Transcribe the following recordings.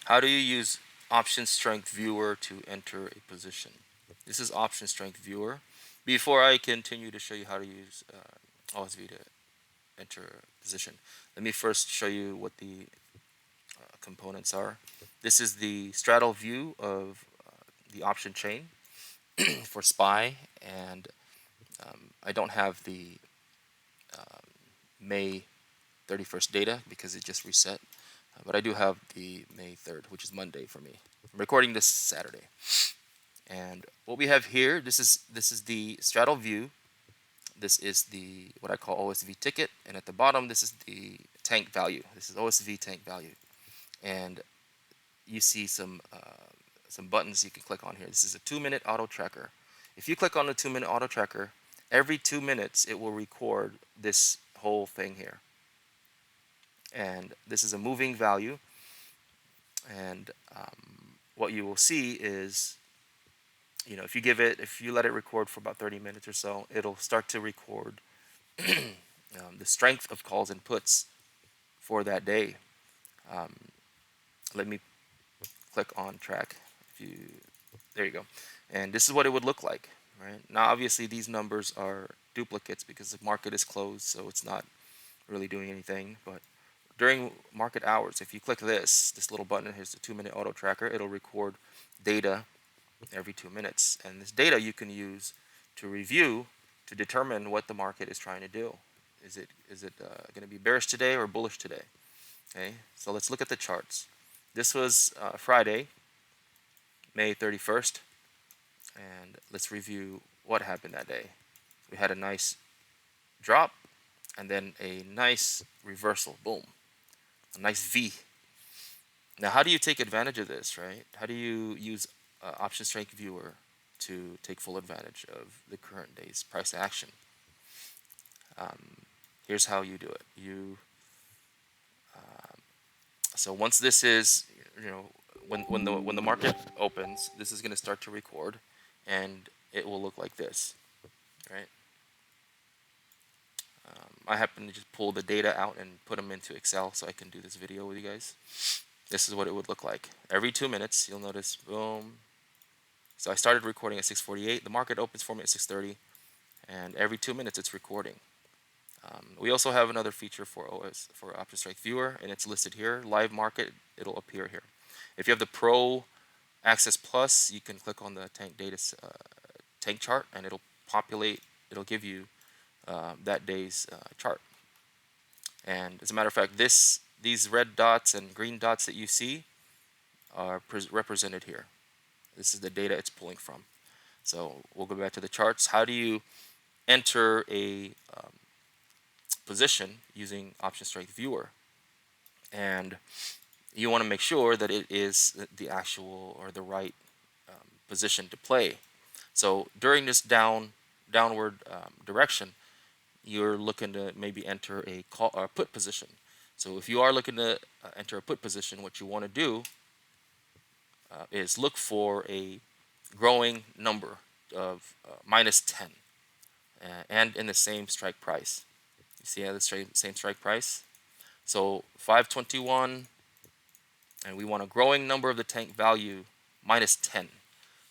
How do you use option strength viewer to enter a position? This is option strength viewer. Before I continue to show you how to use OSV to enter a position, let me first show you what the components are. This is the straddle view of the option chain for SPY, and I don't have the May 31st data because it just reset, but I do have the May 3rd, which is Monday for me. I'm recording this Saturday. And what we have here, this is the straddle view. This is the what I call OSV ticket, and at the bottom this is the tank value. This is OSV tank value, and you see some buttons you can click on here. This is a 2-minute auto tracker. If you click on the 2-minute auto tracker, every 2 minutes it will record this whole thing here, and this is a moving value. And what you will see is, if you let it record for about 30 minutes or so, it'll start to record the strength of calls and puts for that day. Let me click on track. There you go. And this is what it would look like, right? Now, obviously, these numbers are duplicates because the market is closed, so it's not really doing anything. But during market hours, if you click this little button, here's the 2-minute auto tracker, it'll record data every 2 minutes. And this data you can use to review to determine what the market is trying to do. Is it going to be bearish today or bullish today? Okay, so let's look at the charts. This was Friday, May 31st, and let's review what happened that day. We had a nice drop and then a nice reversal. Boom, a nice V. Now, how do you take advantage of this, right? How do you use option strength viewer to take full advantage of the current day's price action? Here's how you do it. So once this is, when the market opens, this is going to start to record, and it will look like this, right? I happen to just pull the data out and put them into Excel so I can do this video with you guys. This is what it would look like. Every 2 minutes, you'll notice, boom. So I started recording at 6:48. The market opens for me at 6:30, and every 2 minutes it's recording. We also have another feature for Option Strike Viewer, and it's listed here. Live Market, it'll appear here. If you have the Pro Access Plus, you can click on the tank chart, and it'll populate. It'll give you that day's chart. And as a matter of fact, these red dots and green dots that you see are represented here. This is the data it's pulling from. So we'll go back to the charts. How do you enter a position using Option Strike Viewer? And you want to make sure that it is the actual or the right position to play. So during this downward direction, you're looking to maybe enter a call or put position. So if you are looking to enter a put position, what you want to do is look for a growing number of -10 and in the same strike price. You see the same strike price. So 521, and we want a growing number of the tank value -10.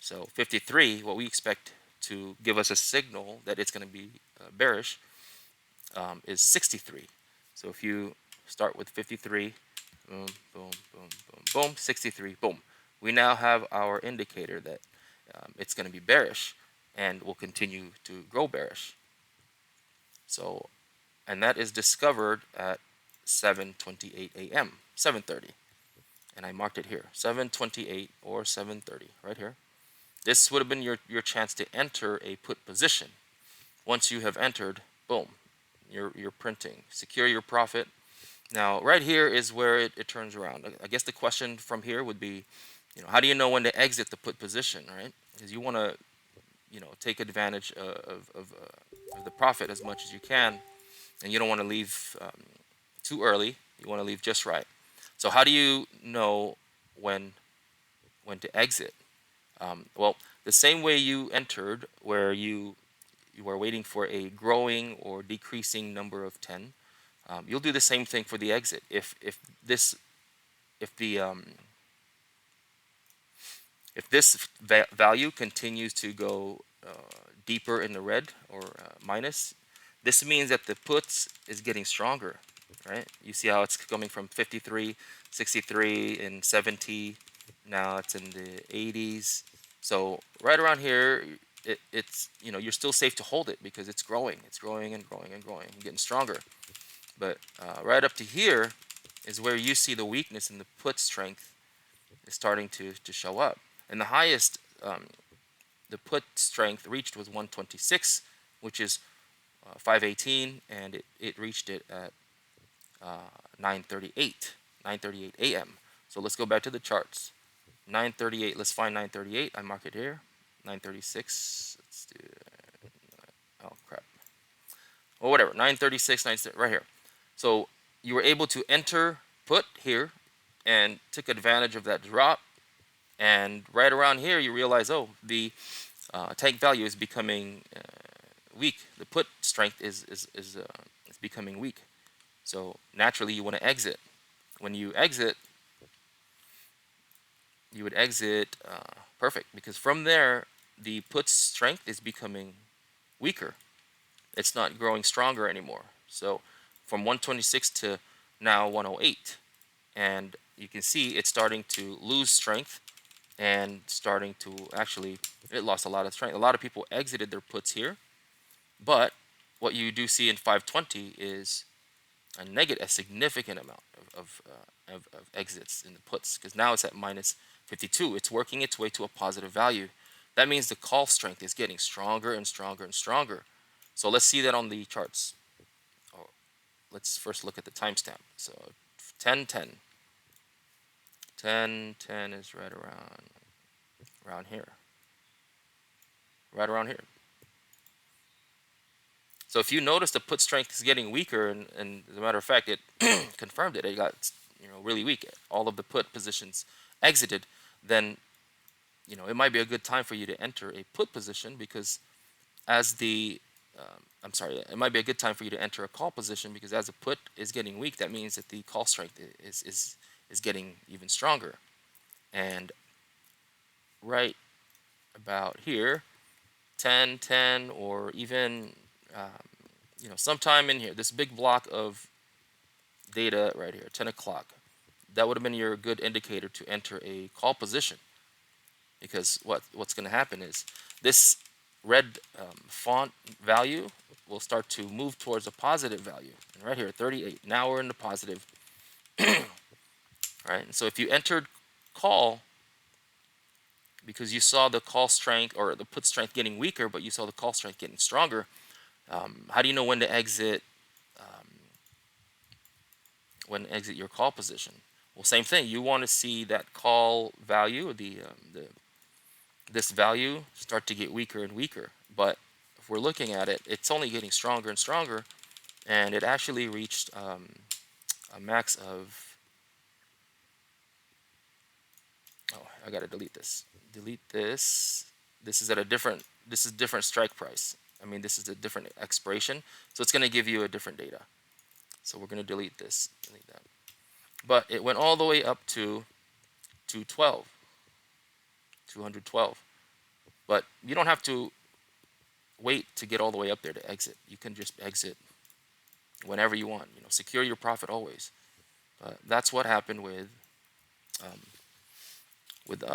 So 53, what we expect to give us a signal that it's going to be bearish, is 63. So if you start with 53, boom, boom, boom, boom, boom, 63, boom. We now have our indicator that it's going to be bearish and will continue to grow bearish. So, and that is discovered at 7:28 a.m., 7:30. And I marked it here, 7:28 or 7:30, right here. This would have been your chance to enter a put position. Once you have entered, boom, you're printing. Secure your profit. Now, right here is where it turns around. I guess the question from here would be, how do you know when to exit the put position, right? Because you want to, take advantage of the profit as much as you can, and you don't want to leave too early. You want to leave just right. So how do you know when to exit? Well, the same way you entered, where you are waiting for a growing or decreasing number of 10, you'll do the same thing for the exit. If If this value continues to go deeper in the red or minus, this means that the puts is getting stronger, right? You see how it's coming from 53, 63, and 70. Now it's in the 80s. So right around here, it's, you know, you're still safe to hold it because it's growing. It's growing and growing and growing, and getting stronger. But right up to here is where you see the weakness in the put strength is starting to show up. And the highest the put strength reached was 126, which is 518, and it reached it at 9:38 a.m. So let's go back to the charts. 9:38. Let's find 9:38. I mark it here. 9:36. Let's do. Oh crap. Well, whatever. 9:36. Right here. So you were able to enter put here, and took advantage of that drop. And right around here, you realize, oh, the tank value is becoming weak. The put strength is becoming weak. So naturally, you want to exit. When you exit, you would exit perfect, because from there, the put strength is becoming weaker. It's not growing stronger anymore. So from 126 to now 108, and you can see it's starting to lose strength and starting to actually, it lost a lot of strength. A lot of people exited their puts here, but what you do see in 520 is a significant amount of exits in the puts, because now it's at minus 52. It's working its way to a positive value. That means the call strength is getting stronger and stronger and stronger. So let's see that on the charts. Oh, let's first look at the timestamp. So 10:10. 10:10 is right around here. Right around here. So if you notice the put strength is getting weaker, and as a matter of fact, it confirmed it. It got, you know, really weak. All of the put positions exited. Then, you know, it might be a good time for you to enter a put position, because as the I'm sorry, it might be a good time for you to enter a call position, because as the put is getting weak, that means that the call strength is getting even stronger. And right about here, 10:10, or even you know, sometime in here, this big block of data right here, 10 o'clock, that would have been your good indicator to enter a call position, because what's going to happen is this red font value will start to move towards a positive value. And right here, 38, now we're in the positive. Right, and so if you entered call because you saw the call strength or the put strength getting weaker, but you saw the call strength getting stronger, how do you know when to exit? When to exit your call position? Well, same thing. You want to see that call value, this value, start to get weaker and weaker. But if we're looking at it, it's only getting stronger and stronger, and it actually reached a max of. Oh, I gotta delete this. Delete this. This is at a different. This is different strike price. I mean, this is a different expiration, so it's gonna give you a different data. So we're gonna delete this. Delete that. But it went all the way up to 212. 212. But you don't have to wait to get all the way up there to exit. You can just exit whenever you want. You know, secure your profit always. That's what happened with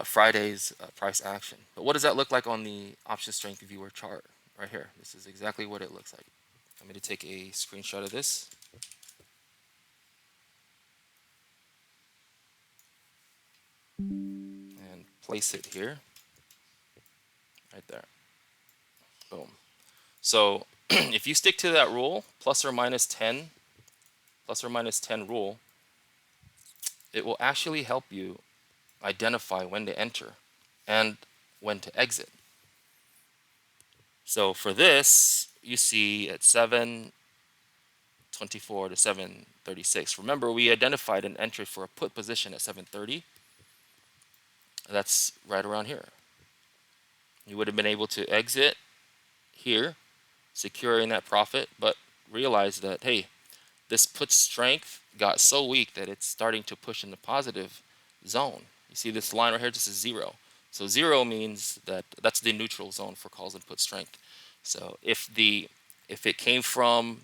Friday's price action. But what does that look like on the option strength viewer chart right here? This is exactly what it looks like. I'm going to take a screenshot of this. And place it here. Right there. Boom. So if you stick to that rule, plus or minus 10 rule, it will actually help you identify when to enter and when to exit. So for this, you see at 7:24 to 7:36. Remember, we identified an entry for a put position at 7:30. That's right around here. You would have been able to exit here, securing that profit, but realize that, hey, this put strength got so weak that it's starting to push in the positive zone. You see this line right here, this is 0. So 0 means that that's the neutral zone for calls and put strength. So if it came from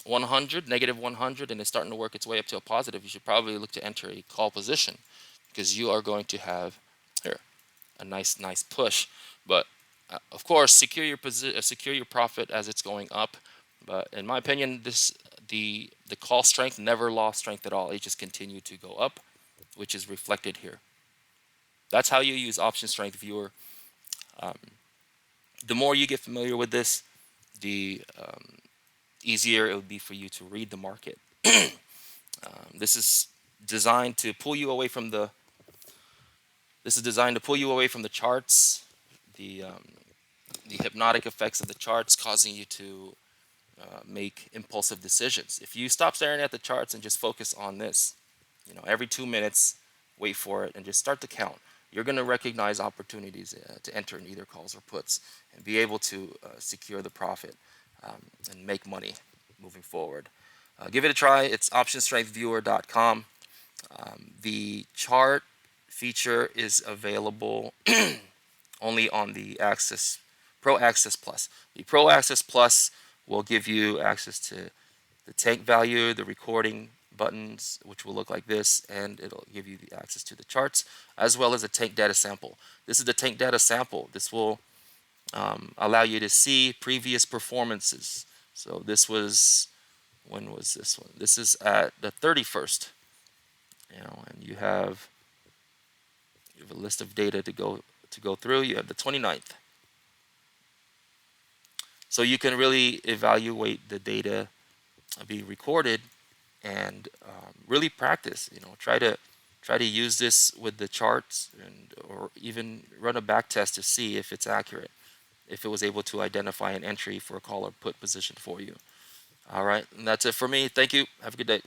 100, negative 100, and it's starting to work its way up to a positive, you should probably look to enter a call position, because you are going to have here a nice push. But of course, secure your profit as it's going up. But in my opinion, the call strength never lost strength at all. It just continued to go up, which is reflected here. That's how you use option strength viewer. The more you get familiar with this, the easier it would be for you to read the market. This is designed to pull you away from the charts, the hypnotic effects of the charts causing you to make impulsive decisions. If you stop staring at the charts and just focus on this, every 2 minutes, wait for it and just start to count, you're going to recognize opportunities to enter in either calls or puts and be able to secure the profit and make money moving forward. Give it a try. It's optionstrengthviewer.com. The chart feature is available only on the Pro Access Plus. The Pro Access Plus will give you access to the tank value, the recording buttons, which will look like this, and it'll give you the access to the charts, as well as a tank data sample. This is the tank data sample. This will allow you to see previous performances. So this was, when was this one? This is at the 31st, and you have a list of data to go through. You have the 29th. So you can really evaluate the data being recorded and really practice. Try to use this with the charts, or even run a back test to see if it's accurate, if it was able to identify an entry for a call or put position for you. All right, and that's it for me. Thank you. Have a good day.